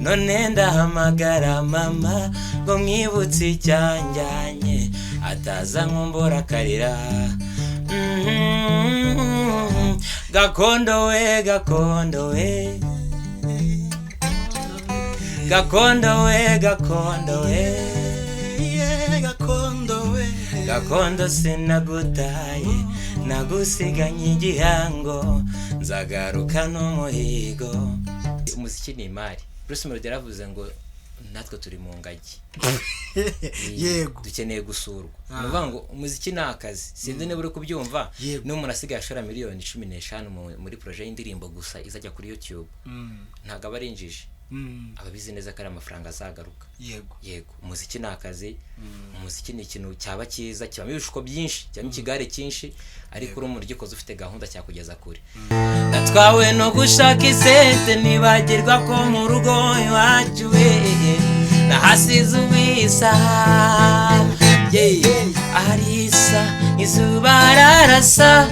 none ndahamagara mama ngo mwibutse icyanjyanye ataza nkumbura karira. Gakondo we gakondo we gakondo we gakondo we gakondo we gakondo sinagutaye nagusiganye igihango nzagaruka n'umuhigo. Umuziki ni imari. Bruce Melody yaravuze ngo natwe turi mu ngagi. Yego dukeneye gusurwa. Nuvuga ngo umuziki ni akazi. Sinzi niba uri kubyumva. N'umuntu asigaye ashora miliyoni 15 muri projet y'indirimbo gusa izajya kuri YouTube. Ntago abarinjije. Ababizi neza ko ari amafaranga azagaruka. Yego umuziki ni akazi. Umuziki ni ikintu cyaba cyiza cyabamo ibishuko byinshi cyabamo ikigare cyinshi ariko uri umurigikoze ufite gahunda cyakugeza kure. Natwawe no gushaka isente nibagirwa ko mu rugo iwacu nahasize ubisa. Arisa izuba rarasa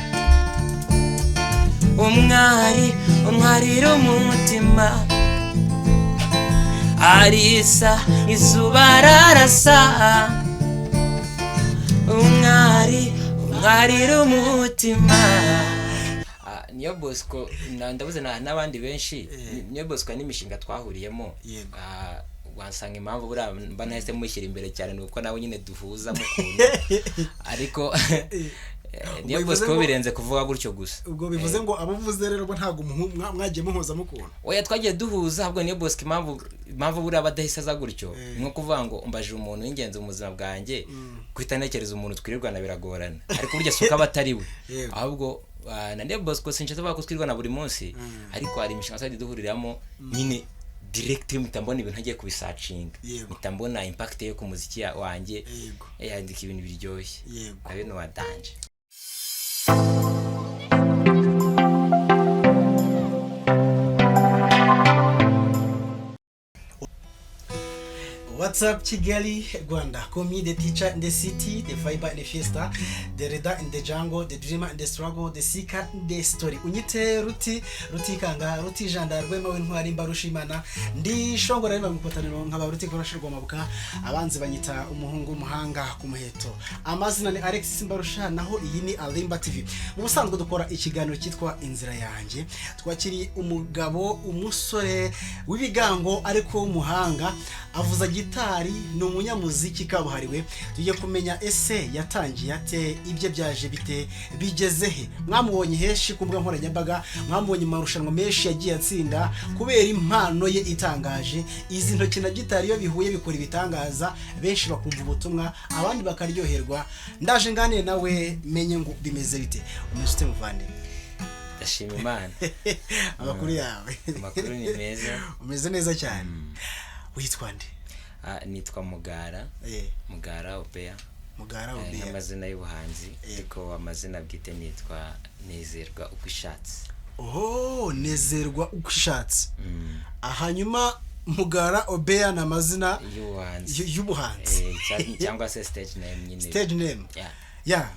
umwari umutima. Arisa izuba rarasa umwari umutima. Niyo Bosco ndabuze n'abandi benshi. Niyo Bosco n'imishinga twahuriyemo wasanga impamvu bura banahise mushyira imbere cyane nuko nawe nyine duhuza mu kuntu ariko niyo Bosco birenze kuvuga gutyo gusa. Ubwo bivuze ngo abavuze rero bo ntago mwagiye muhoza mukunda. Oya twagiye duhuza ahubwo niyo Bosco impamvu bura badahise za gutyo nko kuvuga ngo umbaje umuntu w'ingenzi mu buzima bwanjye kwita ntekereza umuntu twirirwana biragorana ariko burya suka batari we ahubwo na niyo Bosco sinshaka kuvuga ko twirirwana buri munsi ariko hari imishinga twari duhuriramo nyine direct mitambona ibintu ntagiye kubisacinga mitambona impact yo ku muziki wanjye yandika ibintu biryoshye abe no wadanje. What's up Kigali, Rwanda? Call me the teacher in the city, the fiber in the fiesta, the reader in the jungle, the dreamer in the struggle, the seeker in the story. Unyite rutikanga rutijanda rwema w'intwari mbarushimana ndi shongora rema mukotaniro nkaba rutikorashirwa mabuka abanzi banyita umuhungu umuhanga ku muheto. Amazina ni Alex Mbarusha naho iyi ni Alimba TV. Mu busanzwe dukora ikiganiro cyitwa Inzira yanjye. Twakiri umugabo umusore w'ibigango ariko umuhanga avuza gitari no munyamuziki kabuhariwe. Tujye kumenya ese yatangiye ate ibye byaje bite bigeze he. Mwamubonye heshi kumbwa nkoranyambaga, mwamubonye marushanwa menshi yagiye atsinda kubera impano ye itangaje. Izi ntoki na gitari yo bihuye bikora ibitangaza benshi bakumva ubutumwa abandi bakaryoherwa. Ndaje nganire nawe menye ngo bimeze bite. Umusite muvande ndashima Imana. Amakuru yawe amakuru ni meza. Umeze neza cyane. Witwa nde? Nitwa Mugara. Mugara Obea. Mugara Obea amazina y'ubuhanzi ariko amazina bwite nitwa Nezerwa ukwishatse. Nezerwa ukwishatse. Hanyuma Mugara Obea na amazina y'ubuhanzi cyangwa se stage name nyine. Stage name.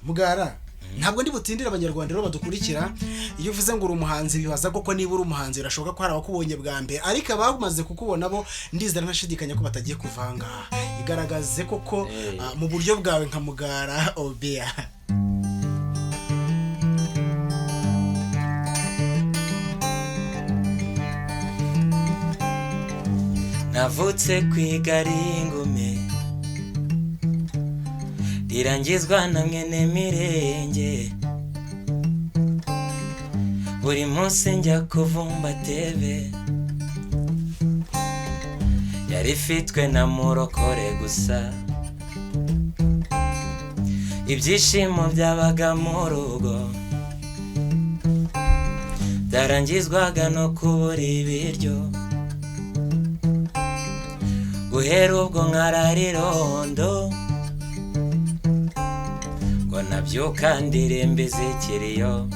Mugara ntabwo ndi butindira abanyarwanda rero badukurikira. Iyo uvuze ngo uri umuhanzi bibaza koko niba uri umuhanzi urashoboka ko hari abakubonye bwa mbere ariko abamaze kukubona bo ndizera ntashidikanya ko batagiye kuvanga. Igaragaze koko mu buryo bwawe nka Mugara Obea. Navutse kwigari ingume irangizwa na mwene mirenge buri munsi njya kuvumba teve yarifitwe na murokore gusa ibyishimo byabaga mu rugo byarangizwaga no kubura ibiryo guhera ubwo nkararirondo ngo nabyuka ndirembeze kiriyo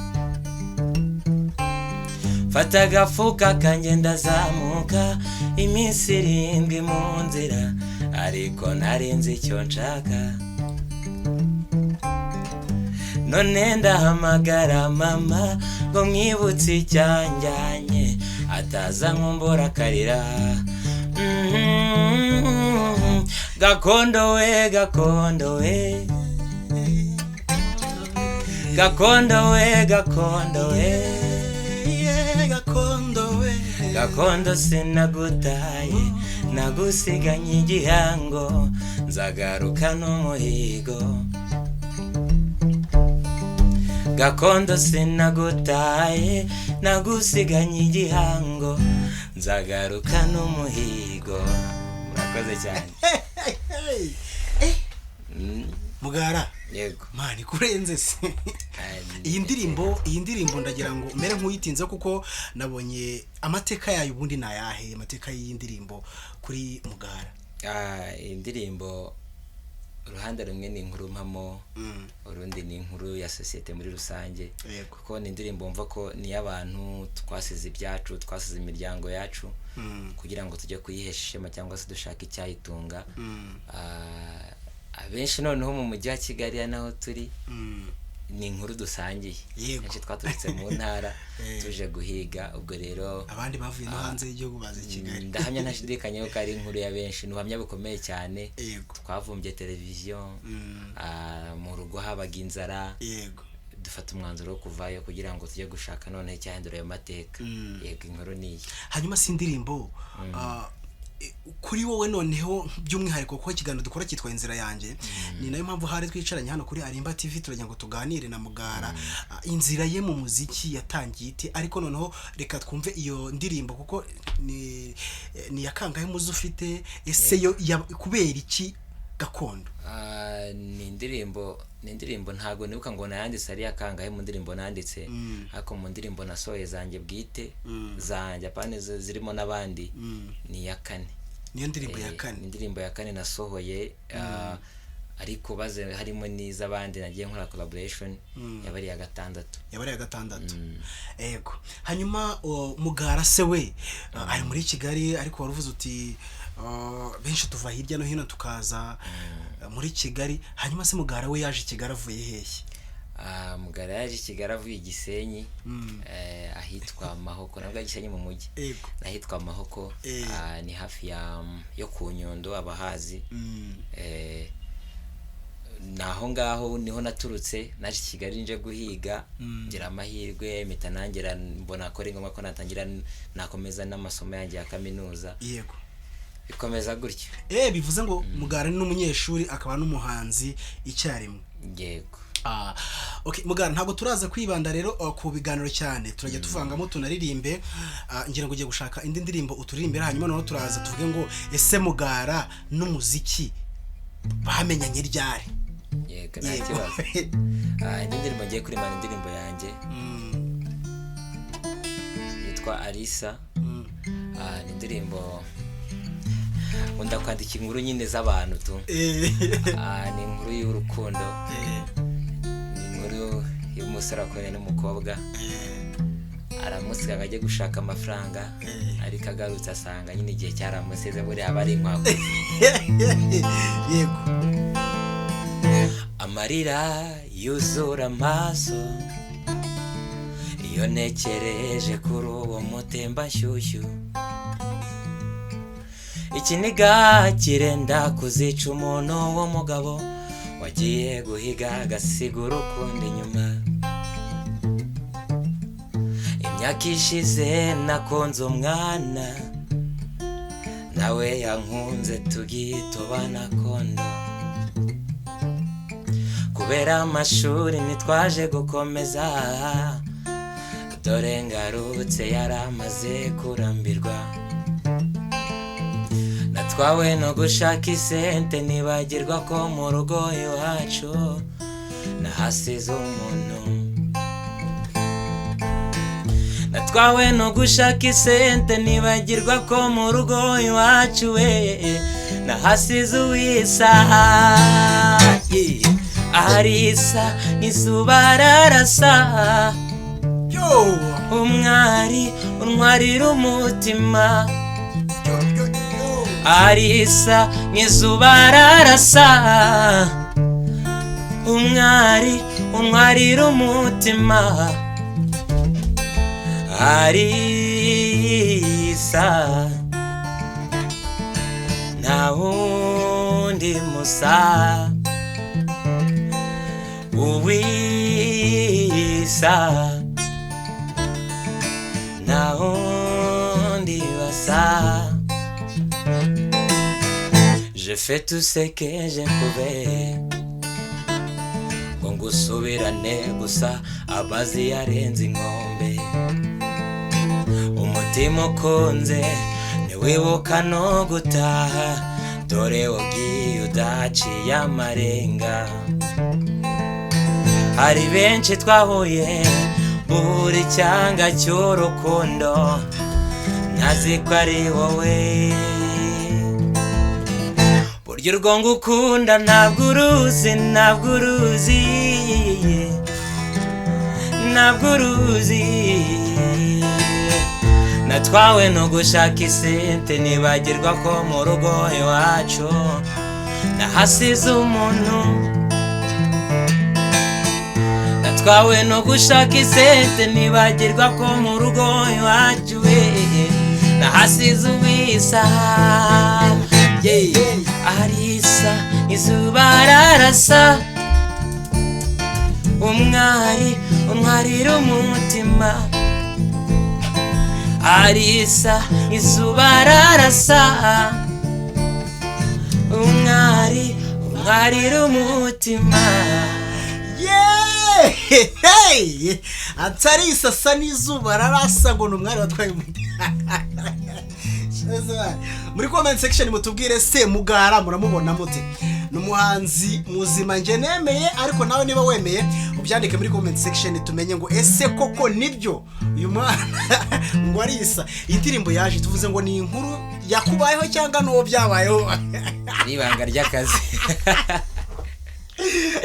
fata agafuka kanjye ndazamuka iminsi 7 mu nzira ariko narinzi icyo nshaka none ndahamagara mama ngo mwibutse icyanjyanye ataza nkumbura karira gakondo we gakondo we gakondo we gakondo we gakondo we gakondo sinagutaye nagusiganye igihango nzagaruka n'umuhigo gakondo sinagutaye nagusiganye igihango nzagaruka n'umuhigo. Murakoze cyane. Mugara yego mani kurenze se. iyi ndirimbo ndagira ngo umere nk'uyitinze kuko nabonye amateka yayo ubundi nayahe amateka y'iyi ndirimbo kuri Mugara. Indirimbo uruhande rumwe ni inkuru mpamo urundi ni inkuru ya societe muri rusange kuko ni indirimbo mva ko ni abantu twasize ibyacu twasize imiryango yacu kugira ngo tujye kuyihesha ishema cyangwa se dushaka icyayitunga. Abenshi noneho mu mujyi wa Kigali naho turi ni inkuru dusangiye kenshi twaturutse mu ntara tuje guhiga ubwo rero abandi bavuye no hanze y'igihugu baze Kigali. Ndahamya ntashidikanye ko ari inkuru ya benshi n'ubuhamya bukomeye cyane. Twavumbye televiziyo mu rugo habaga inzara dufata umwanzuro wo kuvayo kugira ngo tujye gushaka none cyahindura ayo mateka. Yego inkuru niyi. Hanyuma si indirimbo kuri wowe noneho by'umwihariko ko ikiganiro dukora cyitwa Inzira yanjye ni nayo mpamvu hari twicaranye hano kuri Arimba TV turagira ngo tuganire na Mugara inzira ye mu muziki yatangiye ite ariko noneho reka twumve iyo ndirimbo kuko ni yakangaye muzi ufite ese yo kubera iki gakondo. Ni indirimbo ntago nibuka ngo nayanditse ari yakangaye mu ndirimbo nanditse ariko mu ndirimbo nasohoye zanjye bwite zanjye apane zirimo nabandi ni ya kane. Niyo ndirimbo ya kane. Indirimbo ya kane nasohoye ariko baze harimo n'izabandi nagiye nkora collaboration yabari ya gatandatu. Yego. Hanyuma Mugara se we ari muri Kigali ariko waruvuze uti benshi tuva hirya no hino tukaza muri Kigali. Hanyuma se Mugara we yaje Kigali avuye hehe? Mugara yaje Kigali avuye Gisenyi ahitwa Mahoko nabwo Gisenyi mu mujyi ahitwa Mahoko ni hafi yo ku Nyundo abahazi. Naho ngaho niho naturutse naje Kigali nje guhiga ngira amahirwe mitanangira mbona ko ari ngombwa ko natangira nakomeza n'amasomo yanjye ya kaminuza. Yego bikomeza gutyo. Bivuze ngo Mugara ni n'umunyeshuri akaba n'umuhanzi icyarimwe. Yego. Okay Mugara ntabwo turaza kwibanda rero ku biganiro cyane turajya tuvangamo tunaririmbe ngira ngo ugiye gushaka indi ndirimbo uturirimbira hanyuma noneho turaza tuvuge ngo ese Mugara n'umuziki bamenyanye ryari? Yego nta kibazo. Indi ndirimbo ngiye kuririmba indirimbo yanjye yitwa Alisa. Ni indirimbo unda kwandika inkuru nyine z'abantu tu. Ni inkuru y'urukundo. Ni inkuru y'umusore akoranye n'umukobwa. Aramusika ajya gushaka amafaranga ariko agarutse asanga nyine igihe cyaramuseze buri abari inkwago. Yego. Amarira yuzura amaso iyo ntekereje kuri uwo mutemba nshyushyu ikiniga kirenda kuzica umuntu w'umugabo wagiye guhiga agasiga urukundo inyuma. Imyaka ishize nakunze umwana nawe yankunze tugitubana kondo kubera amashuri ntitwaje gukomeza dore ngarutse yaramaze kurambirwa natwawe no gushaka isente nibagirwa ko mu rugo iwacu nahasize umuntu natwawe no gushaka isente nibagirwa ko mu rugo iwacu we nahasize uwisaha. Alisa izuba rarasa umwari untwarira umutima. Alisa izuba rarasa umwari untwarira umutima. Alisa nta wundi undi musa uwisa nta undi basa. Je fais tout ce que j'ai trouvé ngo ngusubirane gusa amazi yarenze inkombe. Umutima ukunze ntiwibuka no gutaha dore wagiye udaciye amarenga. Hari benshi twahuye buri cyanga cy'urukundo ntazi ko ari wowe. Burya urwo ngukunda ntabwo uruzi natwawe no gushaka isente nibagirwa ko mu rugo iwacu nahasize umuntu. Natwawe no gushaka isente nibagirwa ko mu rugo iwacu nahasize uwisa. Arisa izuba rarasa umwarira umutima. Arisa izuba rarasa umwarira umutima. Atarisa asa n'izuba rarasa ngo n'umwari watwaye umutima. Muri comment section mutubwire se Mugara muramubona mute? Numuhanzi muzima nje nemeye, ariko nawe niba wemeye ubyandike muri comment section tumenye ngo ese koko nibyo uyu mwana ngo Arisa indirimbo yaje tuvuze ngo ni inkuru yakubayeho cyangwa n'uwo byabayeho nibanga ry'akazi.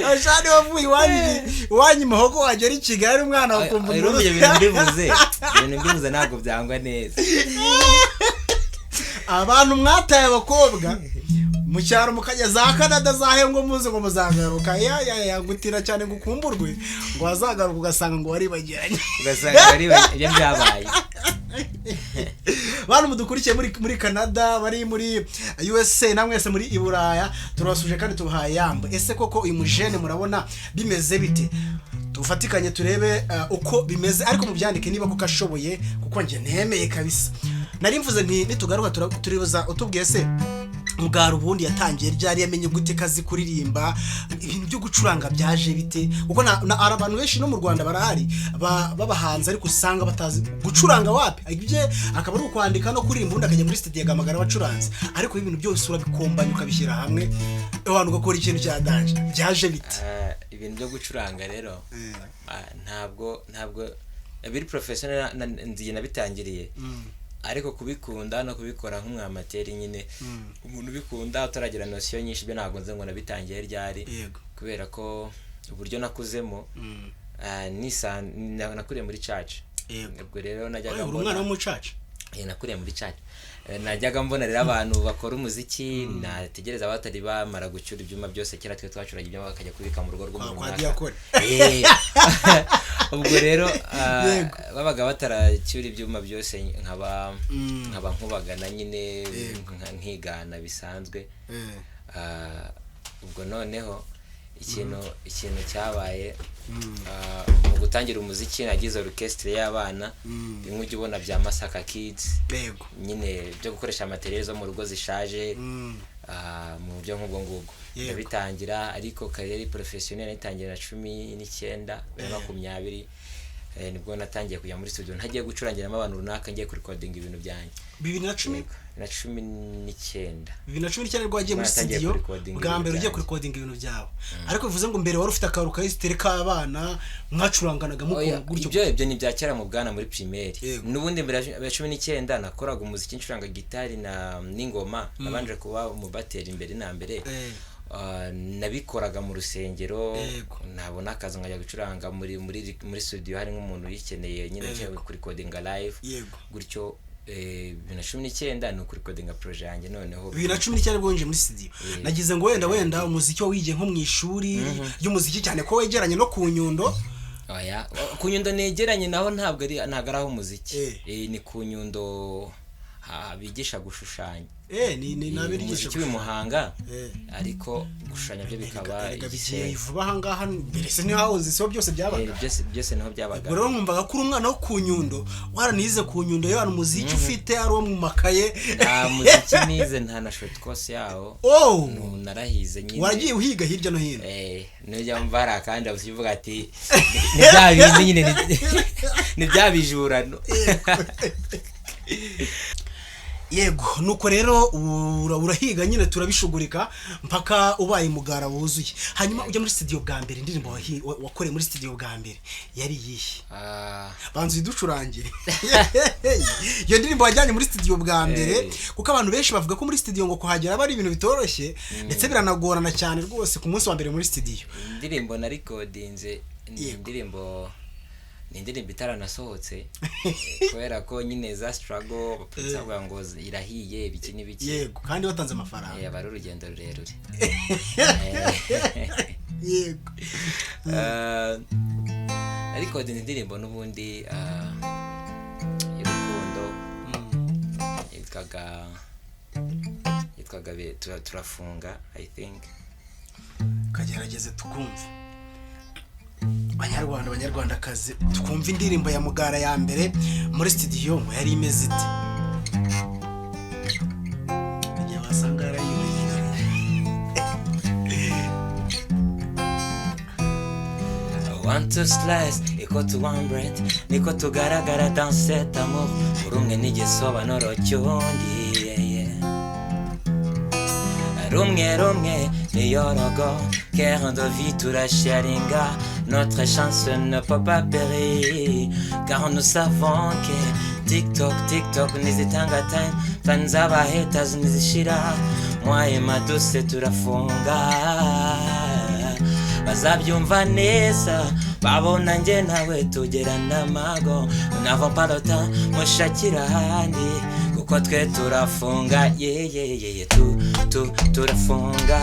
Ashani wavuye wanyi muhogo wagera i Kigali umwana wakumva ibintu mbivuze ntabwo byangwa neza. Abantu mwataye abakobwa mu cyaro mukajya za Canada zahengo muze ngo muzagaruka yagutira cyane gukumburwe ngo azagaruka ugasanga ngo waribagiranye ibyo byabaye. Bantu mudukurikiye muri Canada bari muri USA namwese muri Iburaya turabasuje kandi tubahaye yambo. Ese koko uyu mujene murabona bimeze bite? Tufatikanye turebe uko bimeze, ariko mubyandike niba kuko ashoboye kuko nje nemeye kabisa. Nari mvuze nti nitugaruka turibuza utubwiye se Mugara ubundi yatangiye ryari yamenye gute kazi kuririmba ibintu byo gucuranga byaje bite? Kuko na abantu benshi no mu Rwanda barahari babahanze ariko usanga batazi gucuranga wapi. Ibye akaba ari ukwandika no kuririmba ubundi akajya muri studio agamagara abacuranze, ariko ibintu byose urabikombanya ukabishyira hamwe abantu ugakora ikintu cya danje. Byaje bite? Ibintu byo gucuranga rero ntabwo biri professional nziye nabitangiriye, ariko kubikunda no kubikora nk'umwamateri nyine umuntu ubikunda utaragira notion nyinshi byo ntabwo nze ngo nabitangiye ryari, kubera ko uburyo nakuzemo nakuriye muri church. Ubwo rero najyaga mbona umwana wo mu church nakuriye muri church. Najyaga mbona rero abantu bakora umuziki nategereza abatari bamara gucyura ibyuma byose kera twe twacuraga ibyuma bakajya kubika mu rugo rw'umuntu. Ubwo rero babaga bataracyura ibyuma byose nkaba nkubagana nyine nkigana bisanzwe. Ubwo noneho ikintu cyabaye mu gutangira umuziki nagize orchestre y'abana bimwe ujye ubona bya Masaka Kids nyine byo gukoresha materiel zo mu rugo zishaje mu buryo nk'ubwo ngubwo bitangira, ariko career professionnel itangira na 19 20 nibwo natangiye kujya muri studio ntagiye gucurangiramo abantu runaka ngiye recording ibintu byanjye. 2019 rwo wagiye muri studio bwa mbere ugiye recording ibintu byawe, ariko bivuze ngo mbere wari ufite akaru ka histoire k'abana mwacuranganaga mukuru gutyo. Ibyo ni bya kera mu bwana muri primaire. Nubundi mbere ya 19 nakoraga umuziki ncuranga gitari n'ingoma, nabanje kuba mu bateri imbere na mbere. Nabikoraga mu rusengero, nabona akazi nkajya gucuranga muri studio hari nk'umuntu yikeneye nyine cyo kuri recording live gutyo. 2019 no kuri recording project yanjye. Noneho 2019 bwo nje muri studio nagize ngo wenda umuziki wigiye nko mu ishuri y'umuziki cyane ko wegeranye no ku Nyundo. Ku Nyundo negeranye naho ntabwo ari aho umuziki ni ku Nyundo bigisha gushushanya. ni nabigisha muhanga ariko gushushanya byo bikaba bigiye vuba hangaha mbere se niho uzi so byose byabaga byose niho byabaga rero nkumvaga ko umwana wo ku Nyundo waranize ku Nyundo yo umuziki ufite ari wo mu makaye muziki nize nta na short course yawo narahize nyine waragiye uhiga hirya no hino n'ijya mbara kandi avuga ati n'ibyabindi nyine n'ibyabijurano yego nuko rero urahiga nyine turabishugurika mpaka ubaye mugara wuzuye hanyuma ujya muri studio bwa mbere indirimbo wakoreye muri studio bwa mbere yari yihe banzu iducurangire iyo ndirimbo wajyanye muri studio bwa mbere kuko abantu benshi bavuga ko muri studio ngo kuhagera bari ibintu bitoroshye ndetse biranagorana cyane rwose ku munsi wa mbere muri studio indirimbo na recordinze indirimbo itaranasohotse kubera ko nyine za struggle bapunza kuvuga ngo irahiye biki n'ibiki yego kandi watanze amafaranga yaba urugendo rurerure yego ariko indirimbo n'ubundi y'urukundo yitwaga turafunga I think kagerageze tukumve Banyarwandakazi tukumva indirimbo ya Mugara ya mbere muri studio ngo yari imeze ite ajya basangara want to slice iko to one bread niko tugaragara dans cet amour urumwe n'igisobanuro cy'undi rumwe niyorogo car de vie tout la sharinga notre chance ne peut pas périr car nous savons que TikTok nizitanga time fans aba haters nizishira moi et ma douce turafunga bazabyumva neza babona nge nawe tugerana amago n'avons pas le temps mushakira handi kuko twe turafunga turafunga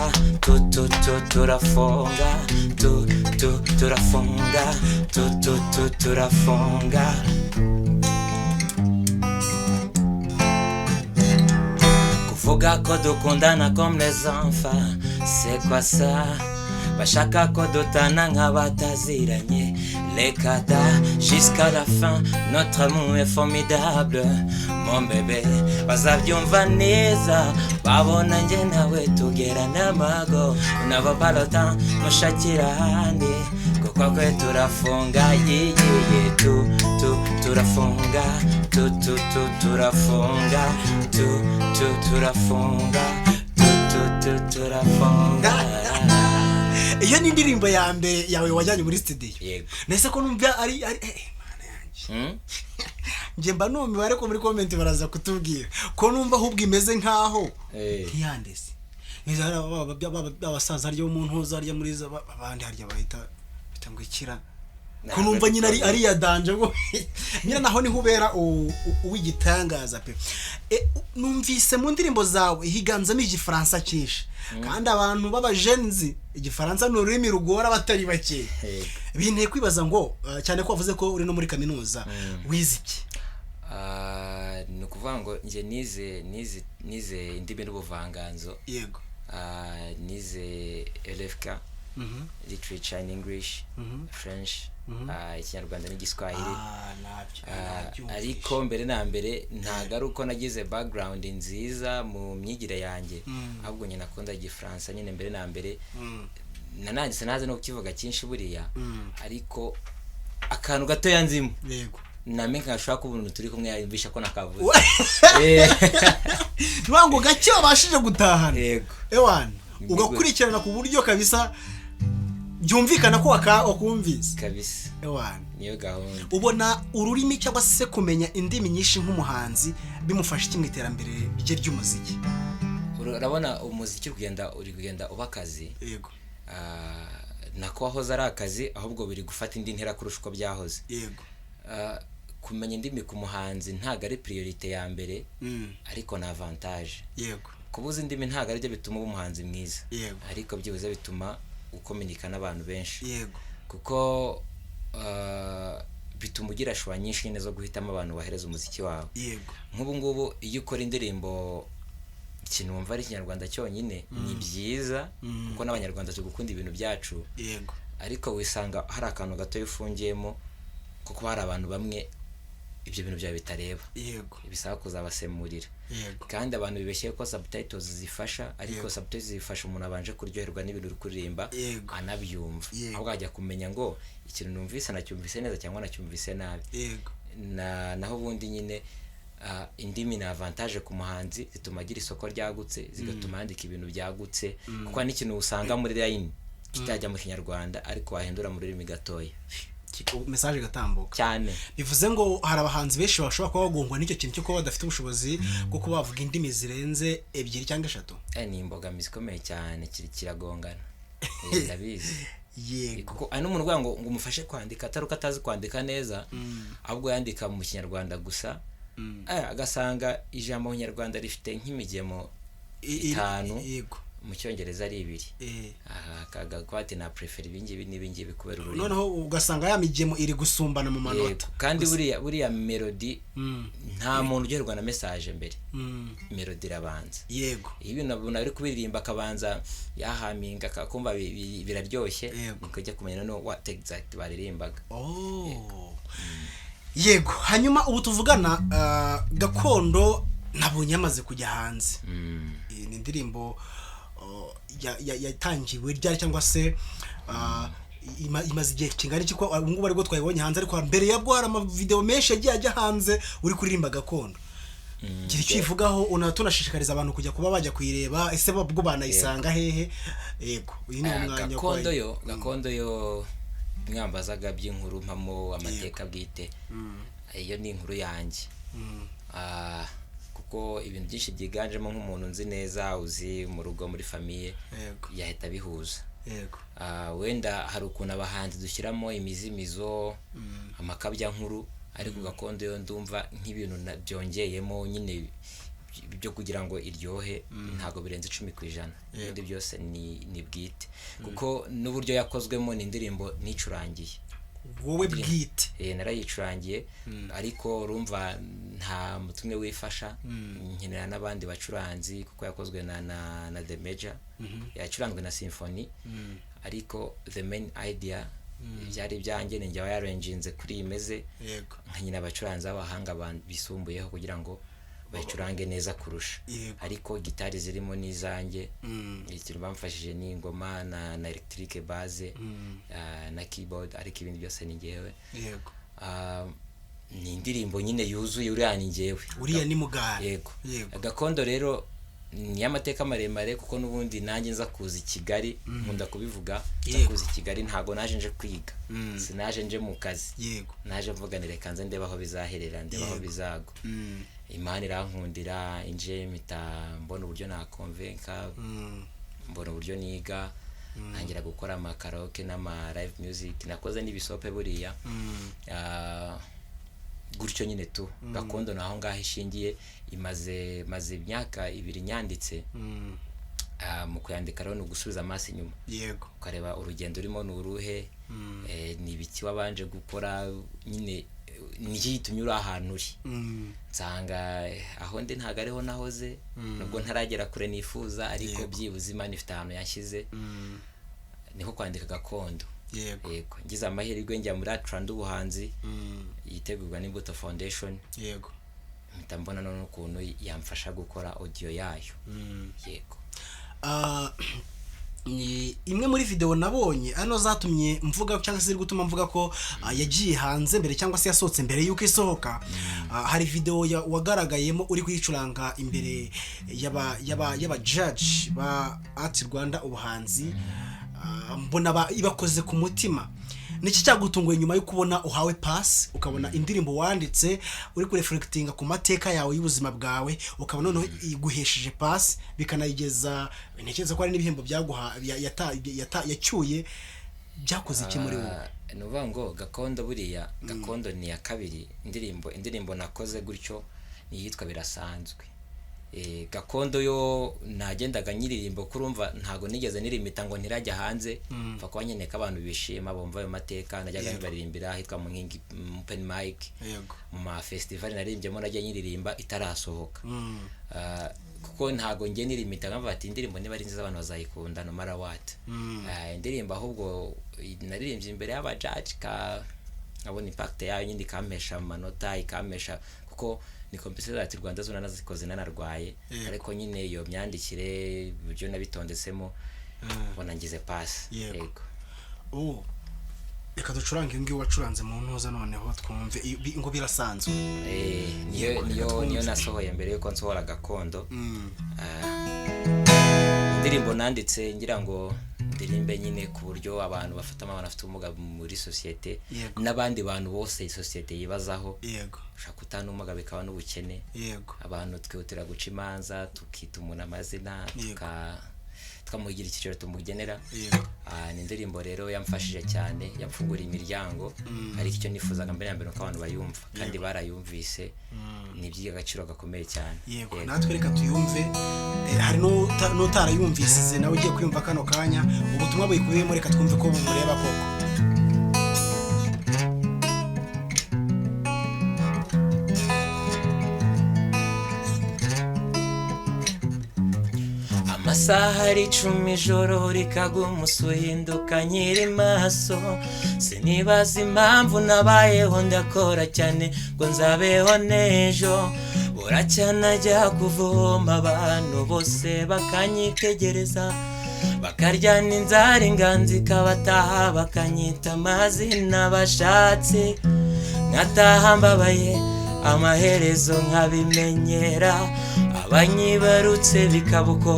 turafunga turafunga kuvuga ko dukundana comme les enfants c'est quoi ça bashaka ko dutana nk'abataziranye lekada jusqu'à la fin notre amour est formidable mon bébé bazabyumva neza babona nge nawe tugerana amago n'ava pas le temps mushakira handi kuko kwe turafunga turafunga turafunga iyo ni indirimbo ya mbere yawe wajyanye muri studio yego nese ko numva ari mana yanjye nje mba numva ariko muri comment baraza kutubwira ko numva ahubwo imeze nkaho ntiyandese nizara abasaza ryo mu ntuza rya muri abandi harya bahita bitangwa ikira ko numva nyina ari ya danje ngo nyina naho ni hubera uwigitangaza pe numvise mu ndirimbo zawe higanzamo igifaransa cyinshi kandi abantu b'abajenzi igifaransa ni ururimi rugora batari bake binteye kwibaza ngo cyane ko wavuze ko uri no muri kaminuza wize iki ni ukuvuga ngo nje nize indimi n'ubuvanganzo yego nize LFK literature and English French ikinyarwanda n'igiswahili ariko mbere na mbere ntago ari uko nagize background nziza mu myigire yanjye ahubwo nyine nakunda igifaransa nyine mbere na mbere nananditse naze no kukivuga cyinshi buriya ariko akantu gato yanzimo yego namenye nkashaka ubuntu turi kumwe yumvisha ko nakavuze nwango gake wabashije gutahana yego ewana ugakurikirana ku buryo kabisa byumvikana ko wakumvise kabisa ewana niyo gahunda ubona ururimi cyangwa se kumenya indimi nyinshi nk'umuhanzi bimufasha kimwe iterambere rye ry'umuziki urabona umuziki uri kugenda uba akazi yego nako ahoze ari akazi ahubwo biri gufata indi ntera kurusha uko byahoze yego kumenya indimi ku muhanzi ntago ari priorite ya mbere ariko na avantage yego kubuza indimi ntago ari byo bituma uba umuhanzi mwiza yego ariko byibuze bituma ukominika n'abantu benshi yego kuko bituma ugira shwa nyinshi nyine zo guhitamo abantu bahereza umuziki wawe yego nk'ubu ngubu iyo ukora indirimbo ikintu wumva ari ikinyarwanda cyonyine ni byiza kuko n'abanyarwanda tugukunda ibintu byacu yego ariko wisanga hari akantu gato yifungiyemo kuko hari abantu bamwe ibyo bintu byawe bitareba yego bisaba kuzabasemurira yego kandi abantu bibeshye ko subtitles zifasha ariko subtitles zifasha umuntu abanje kuryoherwa n'ibintu uri kuririmba anabyumva ahubwo ajya kumenya ngo ikintu numvise nacyumvise neza cyangwa nacyumvise nabi yego naho ubundi nyine indimi na avantage ku muhanzi zituma agira isoko ryagutse zigatuma yandika ibintu byagutse kuko n'ikintu usanga muri line kitajya mu kinyarwanda ariko wahindura mu rurimi gatoya message gatambuka cyane bivuze ngo hari abahanzi benshi bashobora kuba bagongwa n'icyo kintu cyo kuba badafite ubushobozi bwo kuba bavuga indimi zirenze 2 cyangwa 3 ni imbogamizi ikomeye cyane kiragongana ndabizi yego kuko ari n'umuntu uvuga ngo umufashe kwandika atari uko atazi kwandika neza ahubwo yandika mu kinyarwanda gusa agasanga ijambo mu kinyarwanda rifite nk'imigemo 5 yego mu cyongereza ari 2 akakwati na prefer ibingibi kubera ururimi noneho ugasanga ya migemo iri gusumbana mu manota kandi buriya melody nta muntu ugerwa na message mbere melody rabanza yego ibi nabona ari kubiririmba akabanza yahaminga akakumva biraryoshye ukajya kumenya no what exact baririmbaga yego hanyuma ubu tuvugana gakondo nabonye amaze kujya hanze ni indirimbo yatangiwe ryari cyangwa se imaze igihe kingana iki ko ubu ngubu ariko twayibonye hanze ariko mbere yabwo hari ama video menshi yagiye ajya hanze uri kuririmba gakondo kiri kivugaho unatunashishikariza abantu kujya kuba bajya kuyireba ese bwo banayisanga hehe yego uyu ni umwanya gakondo yo mwambazaga by'inkuru mpamo amateka bwite iyo ni inkuru yanjye kuko ibintu byinshi byiganjemo nk'umuntu nzi neza uzi mu rugo muri famille yahita bihuza yego wenda hari ukuntu abahanzi dushyiramo imizimizo amakabya nkuru ariko gakondo yo ndumva nk'ibintu byongeyemo nyine byo kugira ngo iryohe ntago birenze 10% ibindi byose ni bwite kuko n'uburyo yakozwemo ni indirimbo nicurangiye wowe bwite narayicurangiye ariko urumva nta mutumwe wifasha nkenera n'abandi bacuranzi kuko yakozwe na The Major yacuranzwe na Symphony ariko the main idea byari byanjye ninjye yaranginze kuri imeze nkanyina abacuranzi abahanga bisumbuyeho kugira ngo bayicurange neza kurusha ariko gitari zirimo nizanjye ikintu bamfashije ni ingoma na electric base na keyboard ariko ibindi byose ni ngewe yego ni indirimbo nyine yuzuye uriya ni ngewe uriya ni mugara yego gakondo rero ni amateka maremare kuko nubundi nanjye nza kuza Kigali nkunda kubivuga nza kuza Kigali ntago naje nje kwiga sinaje nje mu kazi yego naje mvuganire kanze ndebaho bizaherera ndebaho bizago Imana irankundira inje mita mbona uburyo nakonvenka mbona uburyo niga ntangira gukora ama karaoke n'ama live music nakoze n'ibisope buriya gutyo nyine tu gakondo naho ngaho ishingiye imaze imyaka 2 nyanditse mu kuyandika rero no gusubiza amaso inyuma yego ukareba urugendo urimo n'uruhe ni ibiki wabanje gukora nyine niki tunyura ahantu uri nsanga aho ndi ntago ariho nahoze nubwo ntaragera kure nifuza ariko byibuze Imana ifite ahantu yashyize niho kwandika gakondo yego ngize amahirwe njya muri Atlanta ubuhanzi yitegurwa n'Imbuto Foundation yego mbona none ukuntu yamfasha gukora audio yayo yego ni imwe muri video nabonye ano zatumye mvuga cyangwa se gutuma mvuga ko yagiye hanze mbere cyangwa se yasohotse mbere yuko isohoka hari video wagaragayemo uri kwicuranga imbere yaba judge ba Art Rwanda ubuhanzi mbona ibakoze ku mutima niki cyagutunguye nyuma yo kubona uhawe pass ukabona indirimbo wanditse uri kureflectinga ku mateka yawe y'ubuzima bwawe ukabona no iguhesheje pass bikanayigeza ntekereza ko ari n'ibihembo byaguha yacyuye byakoze iki muri wowe nuvuga ngo gakondo buriya gakondo ni ya kabiri indirimbo nakoze gutyo ni yitwa birasanzwe gakondo yo nagendaga nyiririmbo kurumva ntago nigeze nirimita ngo ntirajya hanze mfa kwa nyene ka abantu bishima bomva ayo mateka najyaga nbaririmbira hitwa mu nkingi open mic mu ma festival narimbyemo najya nyiririmba itarasohoka kuko ntago nge nirimita nkavuga ati indirimbo niba ari nziza abantu bazayikunda no matter what. Indirimbo ahubwo naririmbye imbere y'abajaji nkabona impact yayo nyindi kampesha amanota ikampesha kuko ni competition ati Rwanda zona nazikoze nanarwaye ariko nyine iyo myandikire buryo nabitondesemo bona ngize pass. Yego. Reka ducurange ngiyo wacuranze mu ntuza noneho twumve ngo birasanzwe. Niyo nasohoye mbere yuko nsohora gakondo. Indirimbo nanditse ngira ngo ndirimbe nyine ku buryo abantu bafata amabana afite ubumuga muri societe n'abandi bantu bose societe yibazaho. Yego. Ushaka kutanumuga bikaba n'ubukene. Yego. Abantu twihutira guca imanza tukita umuntu amazina tukamugira ikiciro tumugenera. Ni indirimbo rero yamfashije cyane yapfungura imiryango ariko icyo nifuzaga mbere yambere ko abantu bayumva kandi barayumvise ni by'agaciro gakomeye cyane. Yego natwe reka tuyumve. Hari n'utarayumvise nawe ugiye kuyumva kano kanya ubutumwa buyikubiyemo reka twumve ko bumureba koko. Amasaha ari 10 ijoro rikaguma usuhinduka nkiri maso sinibaza impamvu nabayeho ndakora cyane ngo nzabeho nejo buracyana ajya kuvoma abantu bose bakanyitegereza bakaryana inzara inganzi kabataha bakanyita amazina bashatse nkataha mbabaye amaherezo nkabimenyera abanyibarutse bikabuko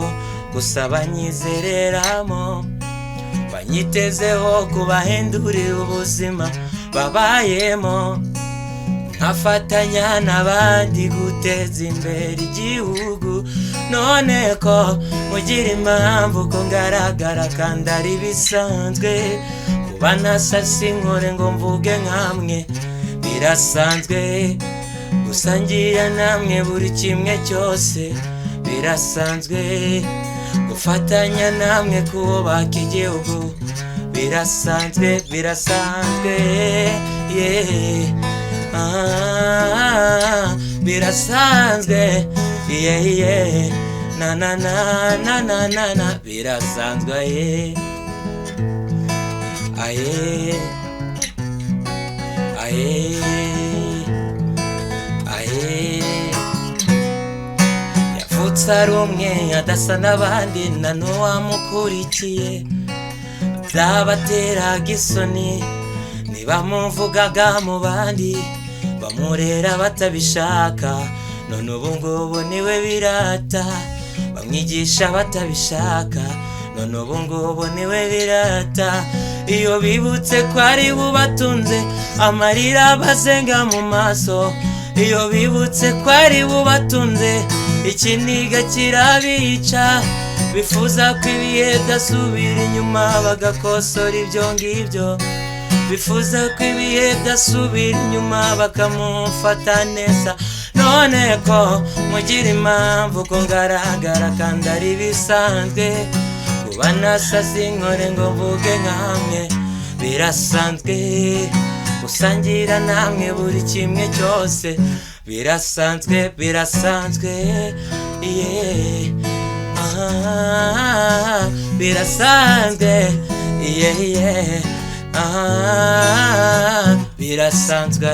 gusa banyizereramo banyitezeho kubahindurira ubuzima babayemo nkafatanya n'abandi guteza imbere igihugu none ko mugira impamvu ko ngaragara kandi ari bisanzwe kuba nasasi nkore ngo mvuge nkamwe birasanzwe gusangira namwe buri kimwe cyose birasanzwe gufatanya namwe kubaka igihugu birasanzwe birasanzwe na birasanzwe yavutse ari umwe adasa n'abandi na n'uwamukurikiye byabateraga isoni nibamuvugaga mu bandi bamurera batabishaka none ubu ngubu niwe birata bamwigisha batabishaka none ubu ngubu niwe birata iyo bibutse ko ari bubatunze amarira bazenga mu maso iyo bibutse ko ari bubatunze ikiniga kirabica bifuza ko ibihe byasubira inyuma bagakosora ibyo ngibyo bifuza ko ibihe byasubira inyuma bakamufata neza none ko mugira impamvu ko ngaragara kandi ari bisanzwe kuba nasasi nkore ngo mvuge nkamwe birasanzwe gusangira namwe buri kimwe cyose birasanzwe birasanzwe birasanzwe birasanzwe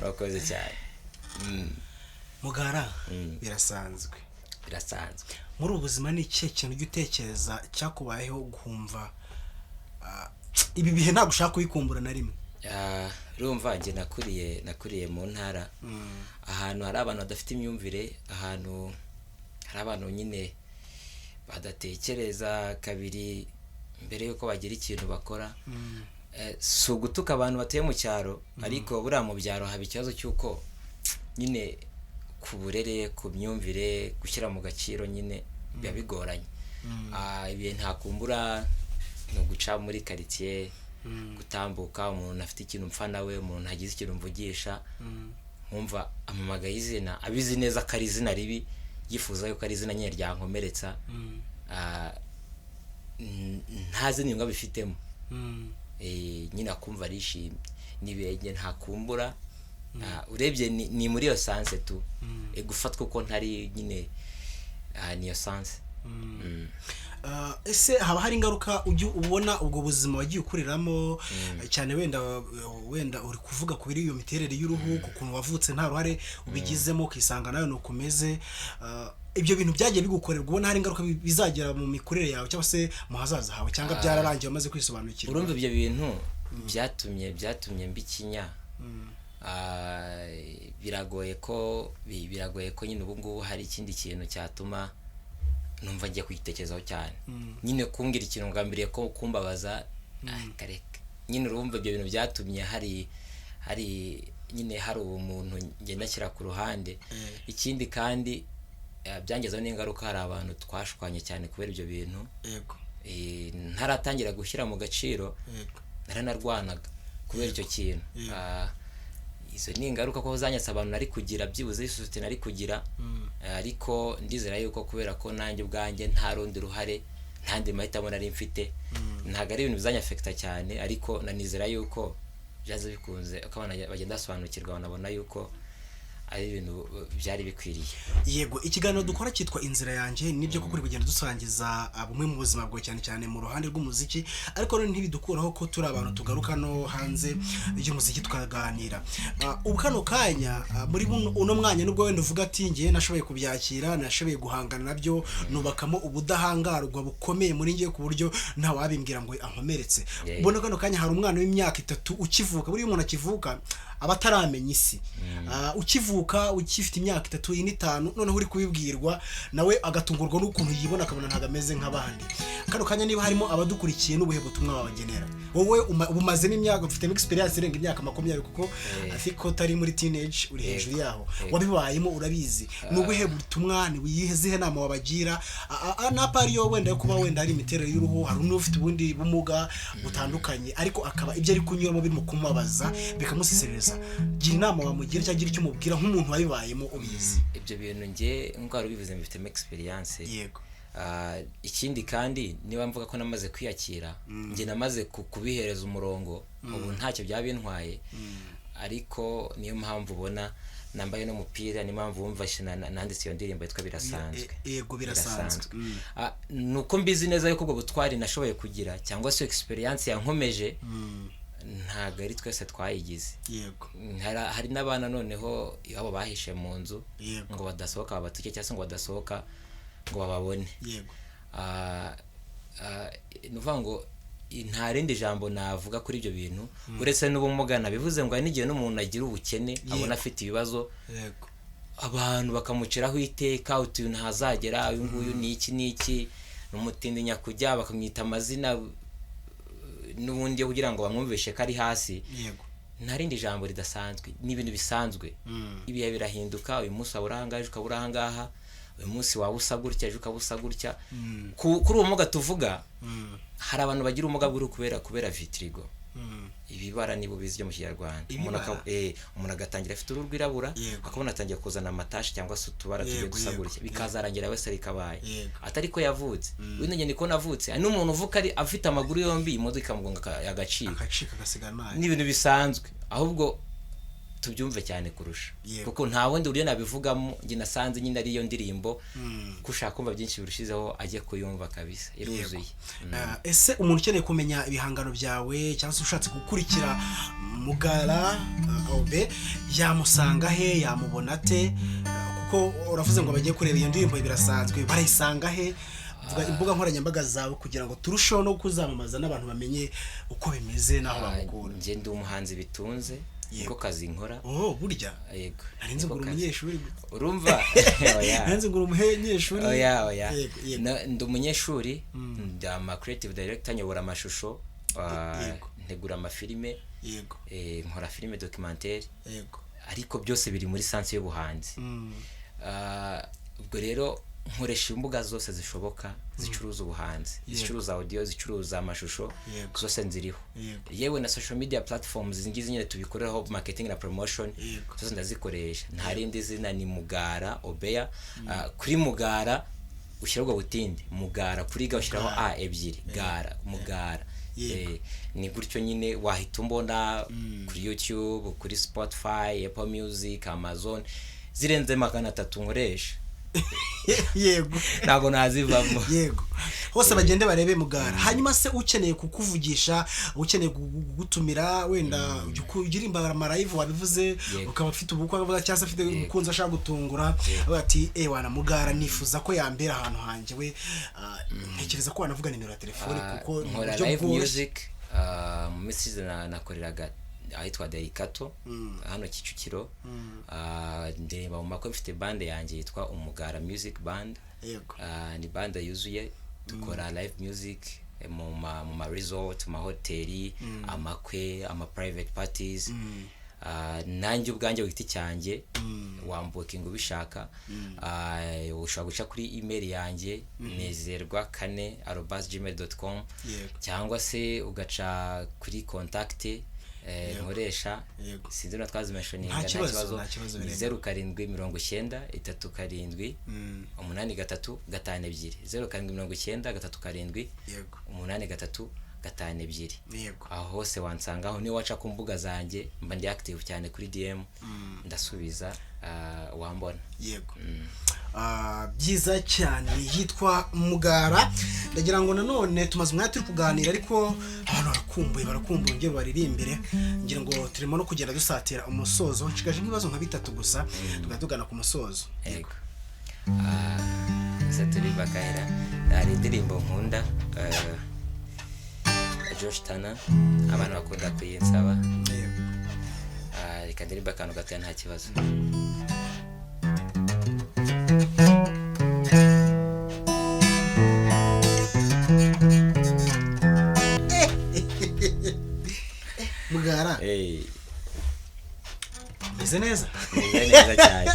urakoze cyane Mugara. Birasanzwe muri ubuzima ni cye kintu gitekereza cyakubayeho guhumva ibi bihe nta gushaka kuyikumbura na rimwe. Urumva nge nakuriye mu ntara ahantu hari abantu badafite imyumvire ahantu hari abantu nyine badatekereza kabiri mbere yuko bagira ikintu bakora so gutuka abantu batuye mu cyaro ariko buriya mu byaro haba ikibazo cy'uko nyine ku burere ku myumvire gushyira mu gaciro nyine biba bigoranye ibihe ntakumbura no guca muri quartier gutambuka umuntu afite ikintu mpfa nawe umuntu hagize ikintu mvugisha nkumva amamagaye izina abizi neza ko ari izina ribi yifuza yuko ari izina nyine ryankomeretsa ntazi n'inyungu bifitemo nyine akumva arishimye n'ibirenge ntakumbura urebye ni muri iyo sanse tu gufatwa uko ntari nyine niyo sanse. Ese haba hari ingaruka ujya ubona ubwo buzima wagiye ukuriramo cyane wenda uri kuvuga ku biri iyo miterere y'uruhu kukuntu wavutse nta ruhare ubigizemo ukisanga nayo nukomeze ibyo bintu byagiye bigukorerwa ubona hari ingaruka bizagera mu mikurire yawe cyangwa se mu hazaza hawe cyangwa byararangiye wamaze kwisobanukirwa? Urumva ibyo bintu byatumye mbikinya biragoye ko nyine ubu ngubu hari ikindi kintu cyatuma numva ngiye kwitekerezaho cyane nyine kumbwira ikintu ngambiriye ko kumbabaza kareka nyine urumva ibyo bintu byatumye hari nyine hari umuntu ngenda shyira ku ruhande. Ikindi kandi byangezeho n'ingaruka, hari abantu twashwanye cyane kubera ibyo bintu. Ntaratangira gushyira mu gaciro naranarwanaga kubera icyo kintu. Izo ni ingaruka ko zanyatse abantu nari kugira byibuze isosiyete nari kugira, ariko ndizera yuko kubera ko nanjye ubwanjye nta rundi ruhare ntandi mahitamo nari mfite ntago ari ibintu bizanyafekta cyane, ariko nanizera yuko byaze bikunze akabana bagenda basobanukirwa banabona yuko ari ibintu byari bikwiriye. Yego, ikiganiro dukora cyitwa Inzira yanjye nibyo kuko uri kugenda dusangiza bumwe mu buzima bwo cyane cyane mu ruhande rw'umuziki, ariko rero ntibidukuraho ko turi abantu tugaruka no hanze y'umuziki tukaganira. Ubukano kanya muri uno mwanya nubwo wenda uvuga ati ngiye nashoboye kubyakira, nashoboye guhangana nabyo, nubakamo ubudahangarwa bukomeye muri ngiye ku buryo nta wabimbwira ngo ankomeretse. Ubona kano kanya hari umwana w'imyaka 3 ukivuka, buri umuntu akivuka abataramenya isi, ukivuka ukifite imyaka 3 n'itanu, noneho uri kubibwirwa nawe agatungurwa n'ukuntu yibona akabona ntago ameze nk'abandi. Kano kanya niba harimo abadukurikiye n'ubuhe butumwa babagenera, wowe ubumazemo imyaka, ufite experience irenga imyaka 20 kuko afiko tari muri teenage uri hejuru yaho, wabibayemo urabizi, n'ubuhe butumwa ni wiyihezihe nama wabagira napariyo wenda yo kuba wenda ari imiterere y'uruhu, hari n'ufite ubundi bumuga butandukanye ariko akaba ibyo ari kunyuramo birimo kumubabaza bikamusesereza, gira inama wamugira cyangwa gira icyo umubwira nk'umuntu wabibayemo ubizi. Ibyo bintu nge ngwara ubivuze mbifitemo experience. Yego. Ikindi kandi niba mvuga ko namaze kwiyakira, nge namaze kubihereza umurongo, ubu ntacyo byabintwaye, ariko niyo mpamvu ubona nambaye no mupira, ni mpamvu wumva nanditse iyo ndirimbo yitwa Birasanzwe. Yego, birasanzwe. Nuko mbizi neza yuko ubwo butwari nashoboye kugira cyangwa se experience yankomeje ntago ari twese twayigize. Yego. Hari n'abana noneho abo bahishe mu nzu ngo badasohoka babatuke cyangwa ngo badasohoka ngo bababone. Yego. Nuvuga ngo nta rindi jambo navuga kuri ibyo bintu uretse n'ubumuga, nabivuze ngo n'igihe n'umuntu agira ubukene abona afite ibibazo, yego, abantu bakamuciraho iteka utu ntazagera, uyu nguyu ni iki n'umutindi nyakujya, bakamwita amazina n'ubundi kugira ngo bamwumvishe ko ari hasi. Yego. Nta rindi jambo ridasanzwe, ni ibintu bisanzwe. Ibihe birahinduka, uyu munsi waburangaje ukaburangaha, uyu munsi wabusa gutya ejo ukabusa gutya. Kuri uwo muga tuvuga, hari abantu bagira umuga buri kubera vitirigo. Ibibara nibo bizyo mu Kinyarwanda. Umuntu agatangira afite uruhu rwirabura, akabona atangiye kuzana amatashi cyangwa se utubara tugiye gusa gutya, bikazarangira wese ari kabaye atari ko yavutse. Winenge niko navutse, ari n'umuntu uvuka ari afite amaguru yombi, imodoka ikamugonga agacika gasigana. Ni ibintu bisanzwe, ahubwo tubyumve cyane kurusha, kuko nta wundi buryo nabivugamo. Nge nasanze nyine ari iyo ndirimbo kushaka kumva byinshi birushizeho ajye kuyumva kabisa iruzuye. Ese umuntu ukeneye kumenya ibihangano byawe cyangwa se ushatse gukurikira Mugara Aube yamusanga he, yamubona te? Kuko uravuze ngo bagiye kureba iyo ndirimbo Birasanzwe, barayisanga he? Vuga imbuga nkoranyambaga zawe kugira ngo turusheho no kuzamamaza n'abantu bamenye uko bimeze naho bakura. Nge ndi umuhanzi bitunze ko kazi nkora. Burya. Yego. Narinze ngura umunyeshuri. Urumva? Narinze ngura umunyeshuri. Oya. Ndi umunyeshuri, ndama creative director, nyobora amashusho, ntegura amafilime. Yego. Nkora filime documentaire. Yego. Ariko byose biri muri sanse y'ubuhanzi. Ubwo rero nkoresha imbuga zose zishoboka zicuruza ubuhanzi, zicuruza audio, zicuruza amashusho, zose nziriho. Yewe na social media platforms zingize nyine tubikoreho marketing na promotion, zose ndazikoresha. Nta rindi zina, ni Mugara Aube. Kuri Mugara ushyiraho butindi mugara kuri ga ushyiraho a ebyiri gara mugara ni gutyo nyine wahita umbona kuri YouTube, kuri Spotify, Apple Music, Amazon, zirenze 300 nkoresha. Yego ntago nazivamo. Yego hose bagende barebe mugara. Hanyuma se ukeneye kukuvugisha, ukeneye gutumira wenda ugira imbara live wabivuze, ukaba ufite ubukwe akavuga cyangwa afite umukunzi ashaka gutungura bati wana mugara nifuza ko yambera ahantu hanje we, ntekereza ko wanavuga nimero ya telefone kuko nkora live music mu message nakoreraga ahitwa Daikato hano Kicukiro. Ndeba mu makwe mfite bande yanjye yitwa Umugara Music Band. Ni bande yuzuye dukora live music mu ma resort, ma hoteli, amakwe, ama private parties. Nanjye ubwanjye witi cyanjye wambukinga ubishaka, ushobora guca kuri email yanjye nezerwa4@gmail.com cyangwa se ugaca kuri contact nkoresha sinzi na twazimentioninga nta kibazo 0790 37 82 0790 37 82 aho hose wansangaho ni waca ku mbuga zanjye mba ndi active cyane kuri DM ndasubiza wambona. Yego byiza cyane. Yitwa Mugara. Ndagira ngo nanone tumaze umwanya turi kuganira ariko abantu barakumbuye ngiye baririmbire, ngira ngo turimo no kugenda dusatira umusozo, nshigaje ibibazo nka 3 gusa tugatugana ku musozo. Yego saturi bakaira ari ndirimbo nkunda Josh Tana abantu bakunda kuyinsaba. Reka ndirimba akantu gato nta kibazo. Mugara meze neza cyane.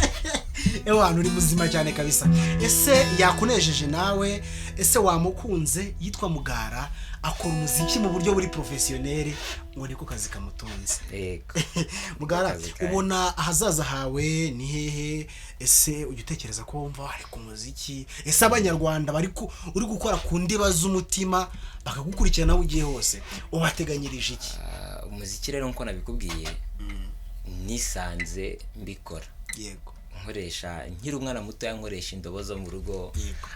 Ewana uri muzima cyane kabisa. Ese yakunejeje nawe? Ese wamukunze? Yitwa Mugara, akora umuziki mu buryo buri professionnel, ngo niko kazi kamutunze. Yego Mugara, ubona ahazaza hawe ni hehe? Ese utekereza ko wumva ari ku muziki? Ese abanyarwanda bari uri gukora ku ndiba z'umutima bakagukurikirana nawe ugiye hose, ubateganyirije iki? Umuziki rero nko nabikubwiye nisanze mbikora. Yego nkoresha nkiri umwana muto yankoresha indobo zo mu rugo,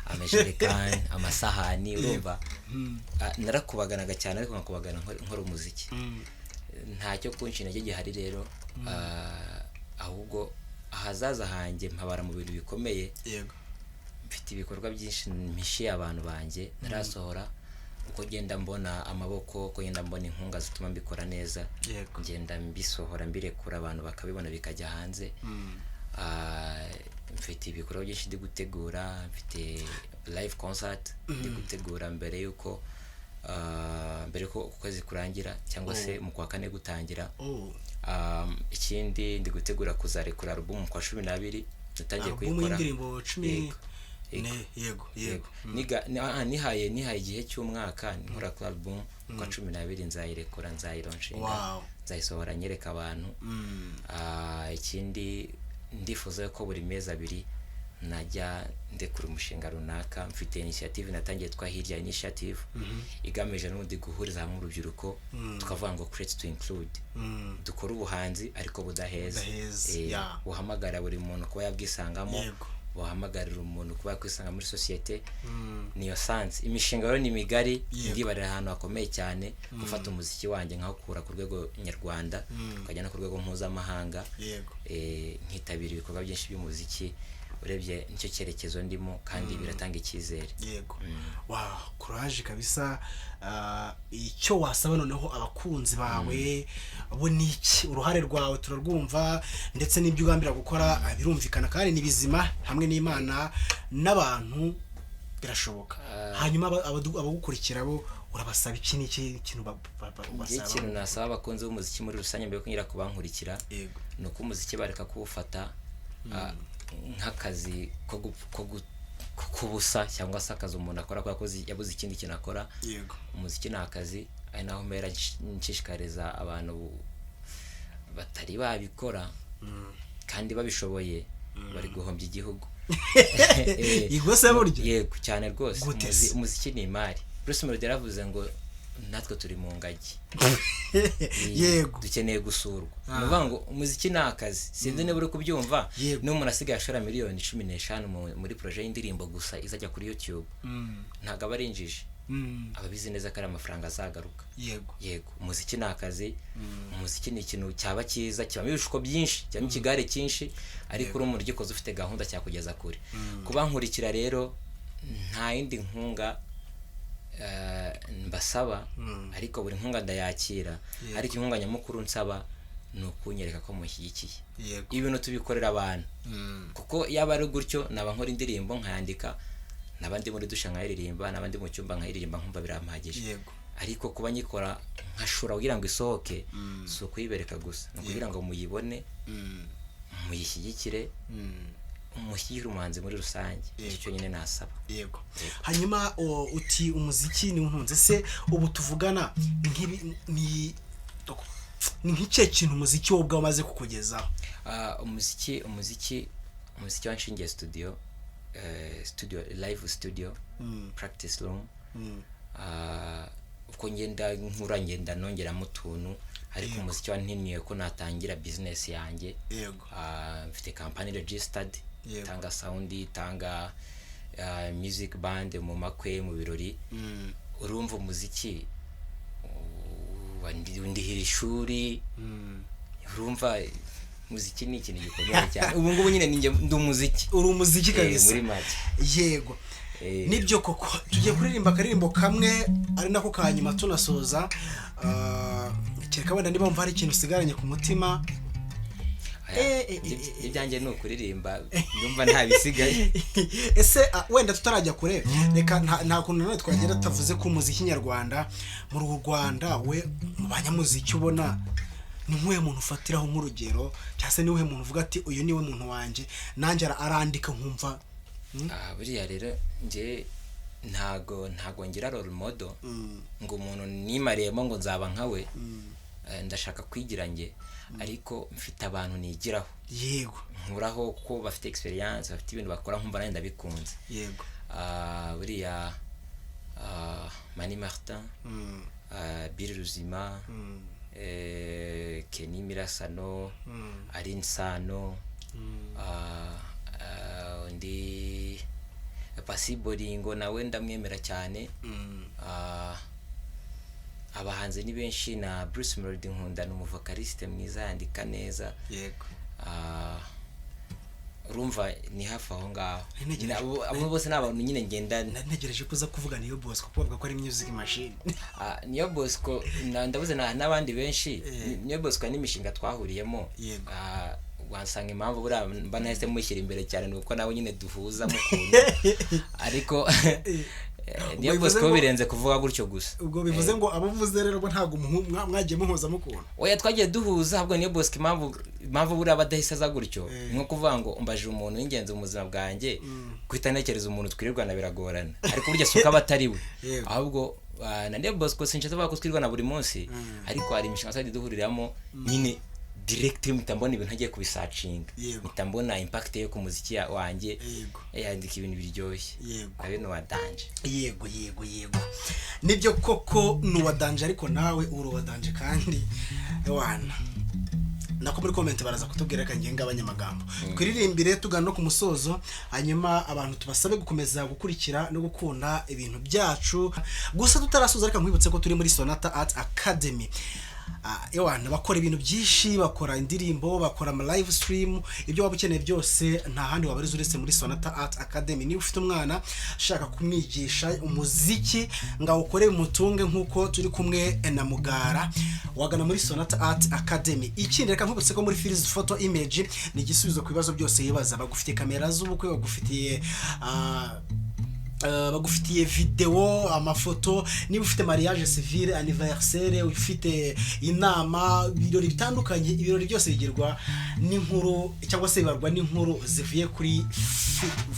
amajerekani, amasahani, urumva narakubaganaga cyane ariko nkakubagana nkora umuziki. Ntacyo kunshina cyo gihari rero, ahubwo ahazaza hanjye mpabara mu bintu bikomeye. Yego mfite ibikorwa byinshi mpishiye abantu banjye narasohora, uko genda mbona amaboko, uko genda mbona inkunga zituma mbikora neza, ngenda mbisohora mbirekura abantu bakabibona bikajya hanze. Mfite ibikorwa byinshi ndi gutegura, mfite live concert ndi gutegura mbere ko ukwezi kurangira cyangwa se mu kwa 4 gutangira. Ikindi ndi gutegura kuzarekura album kwa 12 natangiye kuyikora. Yego nihaye igihe cy'umwaka nkora ku album kwa 12 nzayirekura, nzayilauncinga, nzayisohora nyereka abantu. Ikindi ndifuza ko buri mezi 2 najya ndekura umushinga runaka. Mfite initiative natangiye Hirya initiative igamije n'undi guhuriza hamwe urubyiruko, tukavuga ngo create to include. Dukora ubuhanzi ariko budaheza, buhamagara buri muntu kuba yabwisangamo, buhamagarira umuntu kuba yakwisanga muri societe. Niyo sanse imishinga rero ni migari, ndibarira ahantu hakomeye cyane gufata umuziki wanjye nkakura ku rwego nyarwanda ukajya no ku rwego mpuzamahanga. Nkitabira ibikorwa byinshi by'umuziki, urebye nicyo cyerekezo ndimo kandi biratanga icyizere. Yego courage kabisa. Icyo wasaba noneho abakunzi bawe bo niki? Uruhare rwawe turarwumva ndetse n'ibyo ugambira gukora birumvikana kandi nibizima, hamwe n'Imana n'abantu birashoboka. Hanyuma abagukurikira bo urabasaba iki n'iki kintu basaba? Ikintu nasaba abakunzi b'umuziki muri rusange mbere ko ngira kubankurikira no ko umuziki bareka kuwufata nk'akazi ko kubusa cyangwa se akazi umuntu akora kwa kozi yabuze ikindi kintu akora. Umuziki ni akazi, ari naho mera nshishikariza abantu batari babikora kandi babishoboye bari guhombya igihugu. igose buryo yego cyane rwose. Umuziki ni imari. Bruce Melody yaravuze ngo natwe turi mu ngagi. yego dukeneye gusurwa. Nuvuga ngo umuziki ni akazi, sinzi niba uri kubyumva. N'umuntu asigaye ashora miliyoni 15 muri projet y'indirimbo gusa izajya kuri YouTube, ntago aba ari injiji. Ababizi neza ko ari amafaranga azagaruka. Yego umuziki ni akazi. Umuziki ni ikintu cyaba cyiza, kibamo ibishuko byinshi, cyabamo ikigare cyinshi, ariko uri umuntu ugikoze ufite gahunda cyakugeza kure. Kuba nkurikira rero nta yindi nkunga mbasaba, ariko buri nkunga ndayakira. Ariko inkunga nyamukuru nsaba ni ukunyereka ko mushyigikiye ibintu tubikorera abantu, kuko yaba ari gutyo naba nkora indirimbo nkayandika, nabandi muri dusha nkayiririmba, nabandi mu cyumba nkayiririmba nkumva birampagije. Ariko kuba nyikora nkashura kugira ngo isohoke, so kuyibereka gusa, no kugira ngo muyibone, muyishyigikire, umushyigikire umuhanzi muri rusange. Icyo nyine nasaba. Hanyuma uti umuziki ni untunze se, ubu tuvugana ni nk'ice kintu umuziki wo bwamaze kukugezaho? Umuziki wanshingiye studio live studio, practice room. Uko ngenda ngenda nongeramo utuntu, ariko umuziki wantiniye ko natangira business yanjye. Mfite company registered, tanga sound, tanga music band mu makwe, mu birori. Urumva umuziki ndihira ishuri. Urumva muziki ni ikintu gikomeye cyane. Ubu ngubu nyine ndi umuziki. Uri umuziki kabisa. Muri make. Yego. Nibyo koko tugiye kuririmba akaririmbo kamwe, ari nako kanyuma tunasoza. Kereka wenda niba mva ari ikintu usigaranye ku mutima. Ibyanjye ni ukuririmba, ndumva nta bisigaye. Ese wenda tutarajya kure, reka nta kuntu none twagera tavuze ko umuziki nyarwanda mu Rwanda, we mu banyamuziki ubona ni nk'uwe muntu ufatiraho nk'urugero, cyase niwe muntu uvuga ati uyu niwe muntu wanje, nanjye arandika nkumva. Buriya rero nje ntago ngira role model ngo umuntu nimariyemo ngo nzaba nkawe. Ndashaka kwigira nge, ariko mfite abantu nigiraho. Yego. Nkuraho ko bafite experience, bafite ibintu bakora nkumva nandi ndabikunze. Yego. Buriya Mani Martin, Bill Ruzima, Kenny Mirasano, Aline Sano, ndi Pasi Bolingo nawe ndamwemera cyane. Abahanzi ni benshi, na Bruce Melody nkunda, ni umuvokaliste mwiza, yandika neza. Yego. Urumva ni hafi aho ngaho. Abo bose n'abantu nyine ngenda ntegereje kuza kuvuga Niyo Bosco, kuvuga ko ari music machine. Niyo Bosco ndavuze n'abandi benshi. Niyo Bosco n'imishinga twahuriyemo. Wansanga impamvu buriya mba nahise mushyira imbere cyane, nuko nawe nyine duhuza mu kuntu. Ariko Niyo Bosco birenze kuvuga gutyo gusa. Ubwo bivuze ngo abavuze rero bo ntago mwagiye muhoza mukunda. Oya, twagiye duhuza, ahubwo Niyo Bosco impamvu buriya badahise aza gutyo, nko kuvuga ngo umbaje umuntu w'ingenzi mu buzima bwanjye, kwita ntekereza umuntu twirirwana biragorana. Ariko burya suka batari we. Ahubwo na Niyo Bosco sinshaka kuvuga ko twirirwana buri munsi, ariko hari imishinga side duhuriramo nyine direct mitambona ibintu ntagiye kubisacinga, mitambona impact yo ku muziki wanjye. Yandika ibintu biryoshye. Abe no wadanje. Yego. Nibyo koko no wadanje, ariko nawe uri wadanje kandi wana nako muri comment baraza kutubwira kangenga abanyamagambo. Twiririmbire tugana no ku musozo, hanyuma abantu tubasabe gukomeza gukurikira no gukunda ibintu byacu. Gusa tutarasoza, reka nkwibutse ko turi muri Sonata Art Academy. Ewana bakora ibintu byinshi, bakora indirimbo, bakora ama live stream, ibyo waba ukeneye byose nta handi wabariza uretse muri Sonata Art Academy. Niba ufite umwana ushaka kumwigisha umuziki nga ukore mutunge nkuko turi kumwe na Mugara, wagana muri Sonata Art Academy. Ikindi reka nkubutse ko muri Freeze Photo Image ni igisubizo ku bibazo byose yibaza. Bagufitiye kamera z'ubukwe, bagufitiye bagufitiye video, amafoto, niba ufite mariage civile, anniversaire, ufite inama, ibirori bitandukanye, ibirori byose bigirwa n'inkuru cyangwa se bibarwa n'inkuru zivuye kuri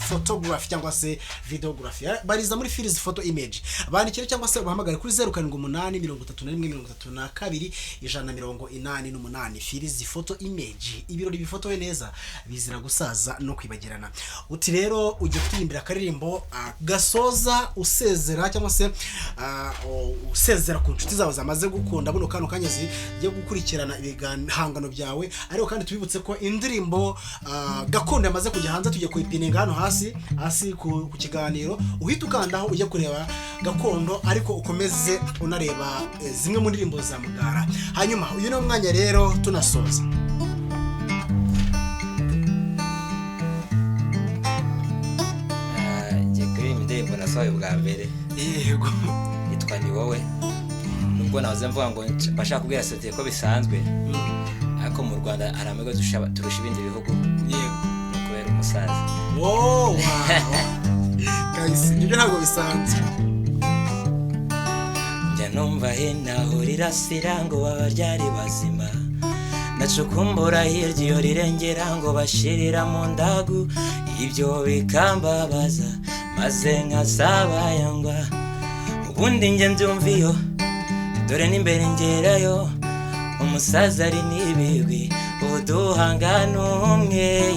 photography cyangwa se videography. Bariza muri Fields Photo Image. Bandikire cyangwa se ubahamagare kuri 0781323188 Fields Photo Image. Ibirori bifotowe neza bizira gusaza no kwibagirana. Uti rero ujye kutimbira akaririmbo gasoza usezera cyangwa se usezera ku nshuti zawe zamaze gukunda buno kano kanyezi yo gukurikirana ibihangano byawe. Ariko kandi tubibutse ko indirimbo gakondo yamaze kujya hanze, tujye kuyipininga hano hasi ku kiganiro, uhita ukandaho ujye kureba gakondo, ariko ukomeze unareba zimwe mu ndirimbo za Mugara. Hanyuma uyu ni umwanya rero tunasoza. Indirimbo nasohoye bwa mbere yego yitwa Ni Wowe, nubwo nahoze mvuga ngo bashaka kubwira sosiyete ko bisanzwe, ariko mu Rwanda hari amego turusha ibindi bihugu, yego no kubera umusaza. Wow guys, nibyo ntabwo bisanzwe. Njya numva hinaho rirasira ngo baba ryari bazima, nacukumbura hirya iyo rirengera ngo bashirira mu ndagu, ibyo bikambabaza maze nkasabanyangwa. Ubundi njye mbyumva iyo dore n'imbere ngerayo, umusaza ari n'ibigwi uduhangana umwe.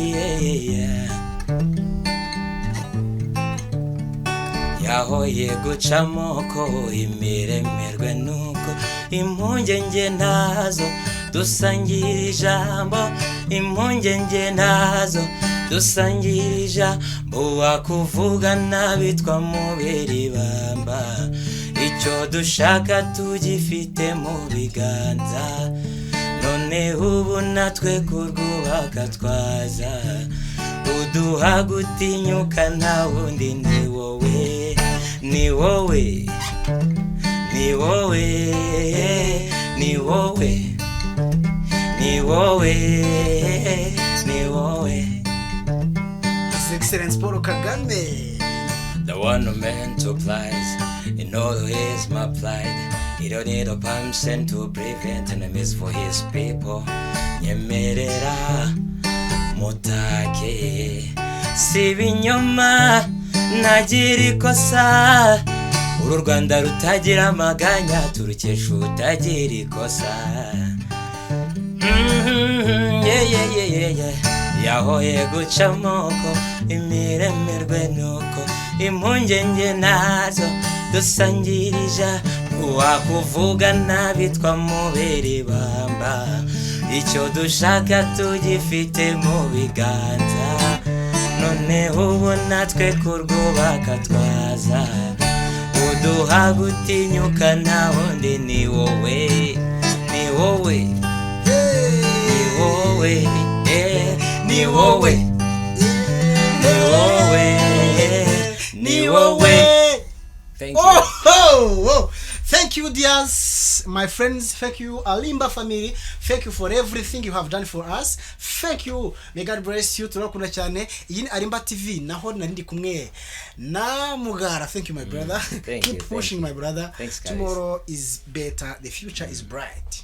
Yahoye gucamo ko imiremerwe nuko impungenge nazo dusangira ijambo, impungenge nazo dusangira ijambo, wakuvuga nabi twamubera ibamba, icyo dushaka tugifite mu biganza, none ubu natwe kurwubaka twaza, uduha gutinyuka nta wundi ni wowe, ni wowe, ni wowe, ni wowe, ni wowe, ni wowe. His Excellency Paul Kagame, the one who meant to plies in all his my plight. He don't need a permission to prevent enemies for his people. Nyemerera mutake si binyoma nagira ikosa, uru Rwanda rutagira amaganya turukesha utagira ikosa. Yahoye gucamo ko imiremerwe nuko impungenge nazo dusangirija, wakuvuga nabi twamubera ibamba, icyo dushaka tugifite mu biganza, none ubu natwe kurwubaka twaza, uduha gutinyuka nta wundi ni wowe, ni wowe, ni wowe, ni wowe, ni wowe, ni wowe. Thank you. Thank you, dears, my friends. Thank you, Alimba family. Thank you for everything you have done for us. Thank you. May God bless you. Turakunda cyane. Iyi ni Alimba TV. Naho narindi kumwe na Mugara. Thank you, my brother. Keep pushing, my brother. Thanks, guys. Tomorrow is better. The future is bright.